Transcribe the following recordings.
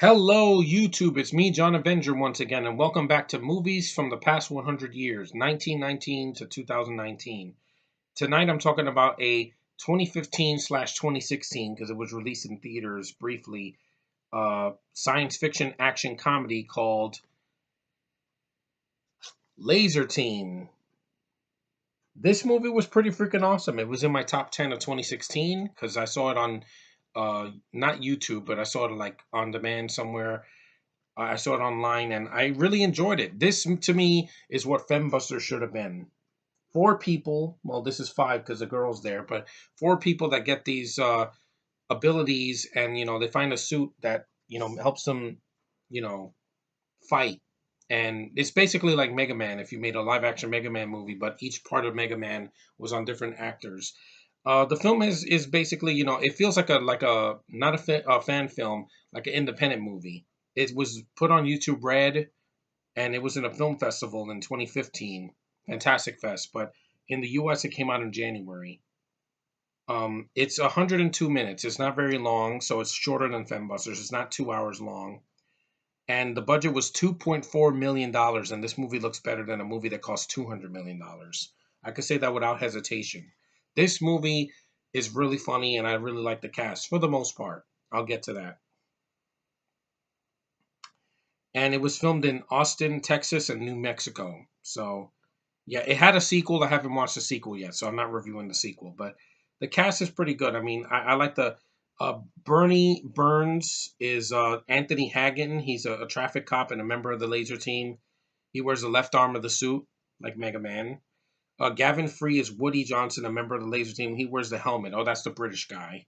Hello, YouTube. It's me, John Avenger, once again, and welcome back to Movies from the Past 100 Years, 1919 to 2019. Tonight, I'm talking about a 2015/2016, because it was released in theaters briefly, science fiction action comedy called Lazer Team. This movie was pretty freaking awesome. It was in my top 10 of 2016 because I saw it on, not YouTube, but I saw it like on demand somewhere. I saw it online and I really enjoyed it. This, to me, is what Fembusters should have been. Four people, well, this is five because the girl's there, but four people that get these abilities and, they find a suit that, helps them, you know, fight. And it's basically like Mega Man if you made a live action Mega Man movie, but each part of Mega Man was on different actors. The film is basically, it feels like a not a fan film, like an independent movie. It was put on YouTube Red, and it was in a film festival in 2015, Fantastic Fest. But in the U.S., it came out in January. It's 102 minutes. It's not very long, so it's shorter than Fembusters. It's not 2 hours long, and the budget was $2.4 million. And this movie looks better than a movie that cost $200 million. I could say that without hesitation. This movie is really funny, and I really like the cast for the most part. I'll get to that. And it was filmed in Austin, Texas, and New Mexico. So, yeah, it had a sequel. I haven't watched the sequel yet, so I'm not reviewing the sequel. But the cast is pretty good. I mean, I like the Bernie Burns is Anthony Hagen. He's a traffic cop and a member of the Laser Team. He wears the left arm of the suit, like Mega Man. Gavin Free is Woody Johnson, a member of the Laser Team. He wears the helmet. Oh, that's the British guy.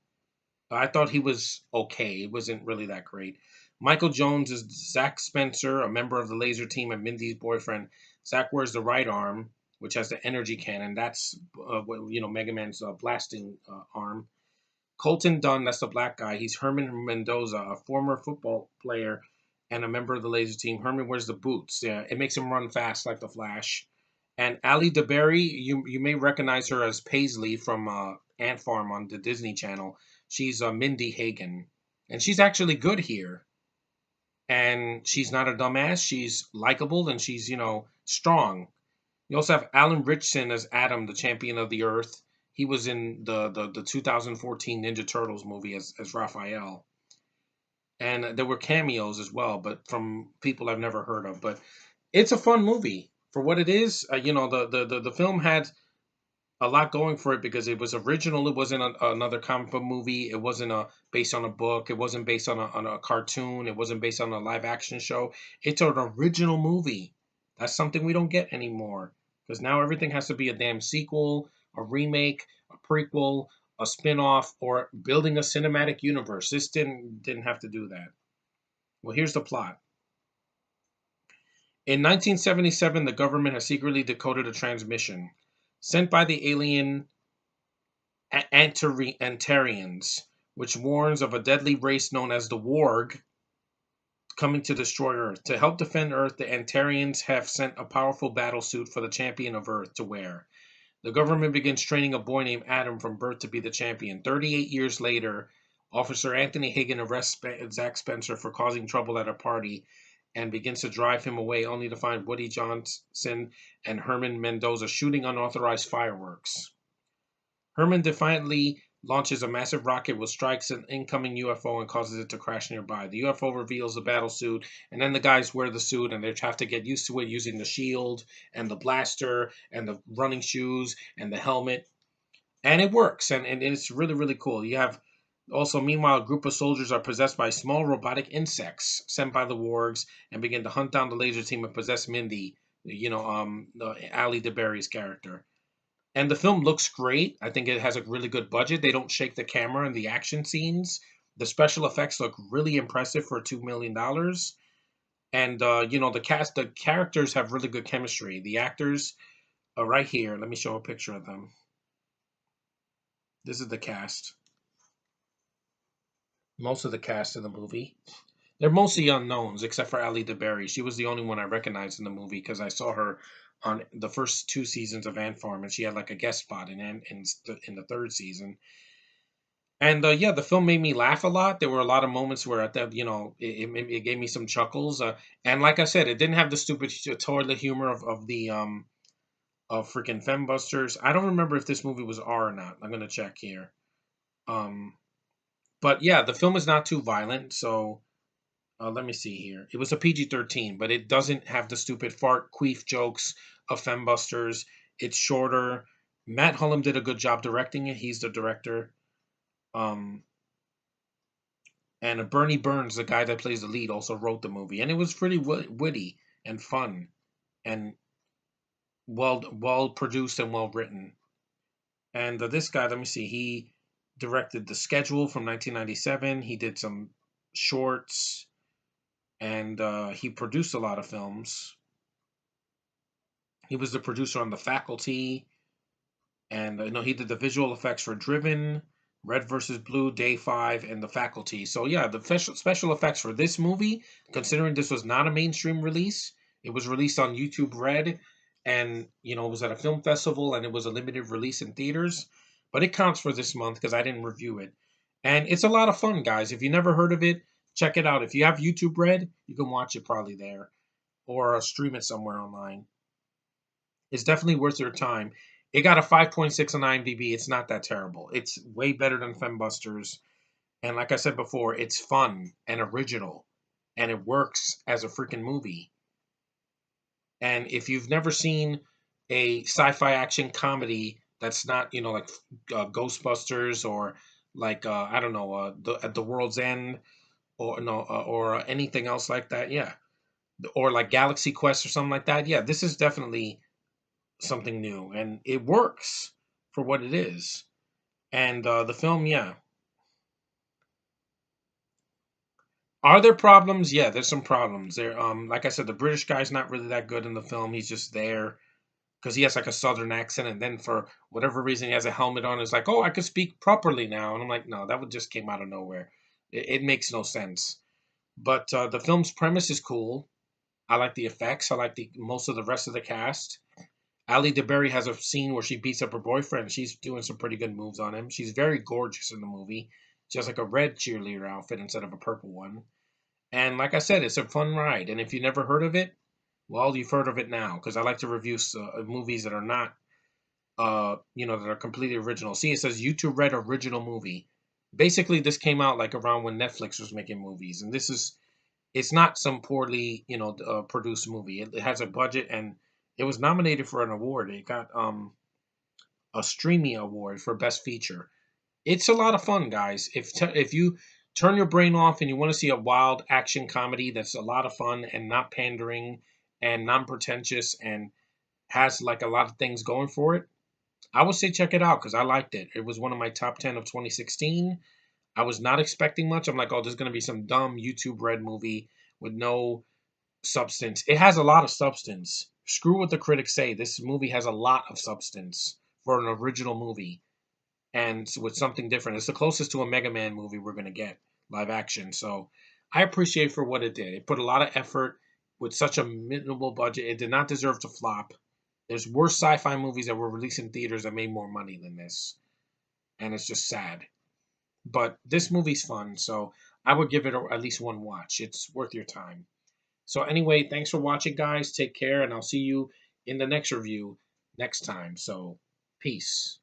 I thought he was okay. It wasn't really that great. Michael Jones is Zach Spencer, a member of the Laser Team and Mindy's boyfriend. Zach wears the right arm, which has the energy cannon. That's Mega Man's blasting arm. Colton Dunn, that's the black guy. He's Herman Mendoza, a former football player and a member of the Laser Team. Herman wears the boots. Yeah, it makes him run fast like the Flash. And Ali DeBerry, you may recognize her as Paisley from Ant Farm on the Disney Channel. She's Mindy Hagen, and she's actually good here. And she's not a dumbass. She's likable, and she's strong. You also have Alan Ritchson as Adam, the champion of the Earth. He was in the 2014 Ninja Turtles movie as Raphael. And there were cameos as well, but from people I've never heard of. But it's a fun movie for what it is. The film had a lot going for it because it was original. It wasn't another comic book movie. It wasn't based on a book. It wasn't based on a cartoon. It wasn't based on a live action show. It's an original movie. That's something we don't get anymore because now everything has to be a damn sequel, a remake, a prequel, a spin-off, or building a cinematic universe. This didn't have to do that. Well, here's the plot. In 1977, the government has secretly decoded a transmission sent by the alien Antarians, which warns of a deadly race known as the Warg coming to destroy Earth. To help defend Earth, the Antarians have sent a powerful battlesuit for the champion of Earth to wear. The government begins training a boy named Adam from birth to be the champion. 38 years later, Officer Anthony Hagen arrests Zach Spencer for causing trouble at a party and begins to drive him away, only to find Woody Johnson and Herman Mendoza shooting unauthorized fireworks. Herman defiantly launches a massive rocket which strikes an incoming UFO and causes it to crash nearby. The UFO reveals the battle suit, and then the guys wear the suit and they have to get used to it using the shield and the blaster and the running shoes and the helmet. And it works, and it's really, really cool. You have also, meanwhile, a group of soldiers are possessed by small robotic insects sent by the wargs and begin to hunt down the Laser Team and possess Mindy, Ali DeBerry's character. And the film looks great. I think it has a really good budget. They don't shake the camera in the action scenes. The special effects look really impressive for $2 million. And the characters have really good chemistry. The actors are right here. Let me show a picture of them. This is the cast. Most of the cast in the movie. They're mostly unknowns, except for Ali DeBerry. She was the only one I recognized in the movie because I saw her on the first two seasons of Ant Farm, and she had like a guest spot in the third season. And yeah, the film made me laugh a lot. There were a lot of moments where at that, it gave me some chuckles. And like I said, it didn't have the stupid toilet humor of the of freaking Fembusters. I don't remember if this movie was R or not. I'm gonna check here. Um, but yeah, the film is not too violent. So let me see here. It was a PG-13, but it doesn't have the stupid fart queef jokes of Fembusters. It's shorter. Matt Hullum did a good job directing it. He's the director. Um, and Bernie Burns, the guy that plays the lead, also wrote the movie, and it was pretty witty and fun and well produced and well written. And this guy, let me see, he directed The Schedule from 1997. He did some shorts, and he produced a lot of films. He was the producer on The Faculty, and I know he did the visual effects for Driven, Red versus Blue, Day 5, and The Faculty. So yeah, the special effects for this movie, considering this was not a mainstream release, it was released on YouTube Red, and it was at a film festival, and it was a limited release in theaters. But it counts for this month because I didn't review it, and it's a lot of fun, guys. If you never heard of it, check it out. If you have YouTube Red, you can watch it probably there or stream it somewhere online. It's definitely worth your time. It got a 5.6 on IMDb. It's not that terrible. It's way better than Fembusters. And like I said before, it's fun and original. And it works as a freaking movie. And if you've never seen a sci-fi action comedy that's not, like Ghostbusters or like I don't know, at the World's End or no or anything else like that, yeah, or like Galaxy Quest or something like that, yeah, this is definitely something new, and it works for what it is. And the film, yeah. Are there problems? Yeah, there's some problems. There, like I said, the British guy's not really that good in the film. He's just there because he has like a southern accent, and then for whatever reason he has a helmet on. It's like, oh, I could speak properly now, and I'm like, no, that would just came out of nowhere. It makes no sense. But the film's premise is cool. I like the effects. I like the most of the rest of the cast. Ali DeBerry has a scene where she beats up her boyfriend. She's doing some pretty good moves on him. She's very gorgeous in the movie. She has like a red cheerleader outfit instead of a purple one. And like I said, it's a fun ride. And if you never heard of it, well, you've heard of it now because I like to review movies that are not, that are completely original. See, it says YouTube Red Original Movie. Basically, this came out like around when Netflix was making movies, and it's not some poorly, produced movie. It has a budget, and it was nominated for an award. It got a Streamy Award for Best Feature. It's a lot of fun, guys. If you turn your brain off and you want to see a wild action comedy that's a lot of fun and not pandering and non-pretentious and has like a lot of things going for it, I would say check it out because I liked it. It was one of my top 10 of 2016. I was not expecting much. I'm like, oh, there's going to be some dumb YouTube Red movie with no substance. It has a lot of substance. Screw what the critics say. This movie has a lot of substance for an original movie and with something different. It's the closest to a Mega Man movie we're going to get live action. So I appreciate for what it did. It put a lot of effort with such a minimal budget. It did not deserve to flop. There's worse sci-fi movies that were released in theaters that made more money than this, and it's just sad. But this movie's fun, so I would give it at least one watch. It's worth your time. So anyway, thanks for watching, guys. Take care, and I'll see you in the next review next time. So peace.